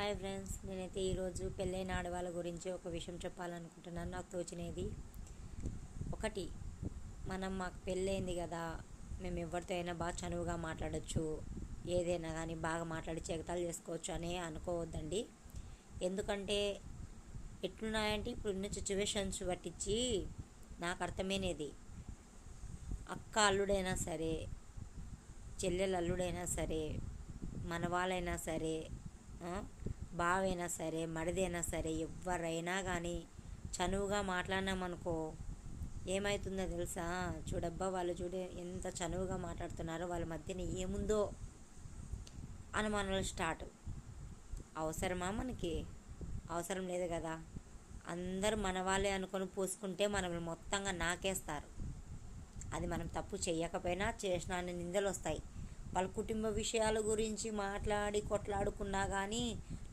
Hi friends, నేనైతే ఈరోజు పెళ్ళైన ఆడవాళ్ళ గురించి ఒక విషయం చెప్పాలనుకుంటున్నాను. నాకు తోచినది ఒకటి, మాకు పెళ్ళైంది కదా, మేము ఎవరితో అయినా బాగా చనువుగా మాట్లాడచ్చు, ఏదైనా కానీ బాగా మాట్లాడి చేగతాలు చేసుకోవచ్చు అని అనుకోవద్దండి. ఎందుకంటే ఎట్లున్నాయంటే ఇప్పుడున్న సిచ్యువేషన్స్ పట్టించి నాకు అర్థమైనది, అక్క అల్లుడైనా సరే, చెల్లెలు అల్లుడైనా సరే, మన వాళ్ళైనా సరే, బావైనా సరే, మడిదైనా సరే, ఎవరైనా కానీ చనువుగా మాట్లాడినామనుకో ఏమవుతుందో తెలుసా? చూడబ్బా, వాళ్ళు ఎంత చనువుగా మాట్లాడుతున్నారో, వాళ్ళ మధ్యన ఏముందో అనుమానాలు స్టార్ట్. అవసరమా? మనకి అవసరం లేదు కదా. అందరూ మన వాళ్ళే అనుకొని పూసుకుంటే మనల్ని మొత్తంగా నాకేస్తారు. అది మనం తప్పు చేయకపోయినా చేసిన నిందలు వస్తాయి. వాళ్ళ కుటుంబ విషయాల గురించి మాట్లాడి కొట్లాడుకున్నా కానీ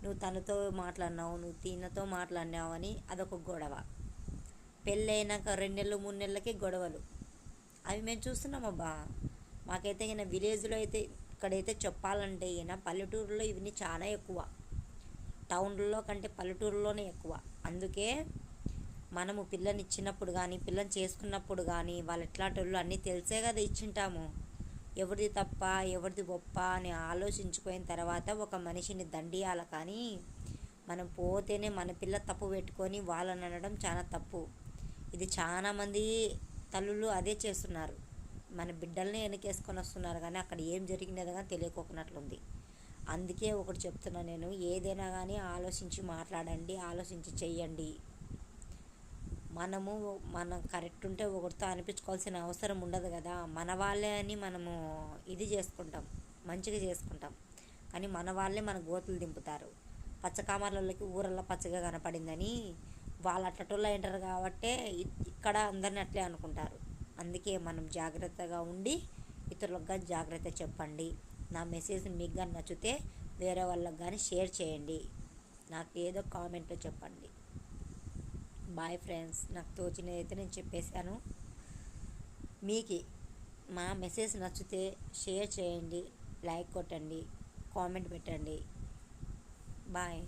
నువ్వు తనతో మాట్లాడినావు, నువ్వు తినతో మాట్లాడినావు అని అదొక గొడవ. పెళ్ళైనాక 2 నెలలు 3 నెలలకి గొడవలు అవి మేము చూస్తున్నామబ్బా. మాకైతే ఈయన విలేజ్లో అయితే, ఇక్కడైతే చెప్పాలంటే ఈయన పల్లెటూరులో ఇవన్నీ చాలా ఎక్కువ, టౌన్లలో కంటే పల్లెటూరులోనే ఎక్కువ. అందుకే మనము పిల్లని ఇచ్చినప్పుడు కానీ పిల్లని చేసుకున్నప్పుడు కానీ వాళ్ళు ఎట్లాంటి వాళ్ళు అన్నీ తెలిసే కదా ఇచ్చింటాము. ఎవరిది తప్ప ఎవరిది గొప్ప అని ఆలోచించుకున్న తర్వాత ఒక మనిషిని దండియాల. కానీ మనం పోతేనే మన పిల్ల తప్పు పెట్టుకొని వాళ్ళని అనడం చాలా తప్పు. ఇది చాలామంది తల్లులు అదే చేస్తున్నారు, మన బిడ్డల్ని వెనకేసుకొని వస్తున్నారు, కానీ అక్కడ ఏం జరిగినది కానీ తెలియకోకున్నట్లుంది. అందుకే ఒకటి చెప్తున్నా, నేను ఏదైనా కానీ ఆలోచించి మాట్లాడండి, ఆలోచించి చెయ్యండి. మనం కరెక్ట్ ఉంటే ఒకరితో అనిపించుకోవాల్సిన అవసరం ఉండదు కదా. మన వాళ్ళే అని మనము ఇది చేసుకుంటాం, మంచిగా చేసుకుంటాం, కానీ మన వాళ్ళే మన గోతులు దింపుతారు. పచ్చకామర్లకి ఊరల్లో పచ్చగా కనపడిందని వాళ్ళు అట్టటోళ్ళు అంటారు కాబట్టి ఇక్కడ అందరిని అట్లే అనుకుంటారు. అందుకే మనం జాగ్రత్తగా ఉండి ఇతరులకు కానీ జాగ్రత్త చెప్పండి. నా మెసేజ్ మీకు కానీ నచ్చితే వేరే వాళ్ళకి కానీ షేర్ చేయండి. నాకు ఏదో కామెంట్లో చెప్పండి. బాయ్ ఫ్రెండ్స్, నాకు తోచినది అయితే నేను చెప్పేశాను. మీకు మా మెసేజ్ నచ్చితే షేర్ చేయండి, లైక్ కొట్టండి, కామెంట్ పెట్టండి. బాయ్.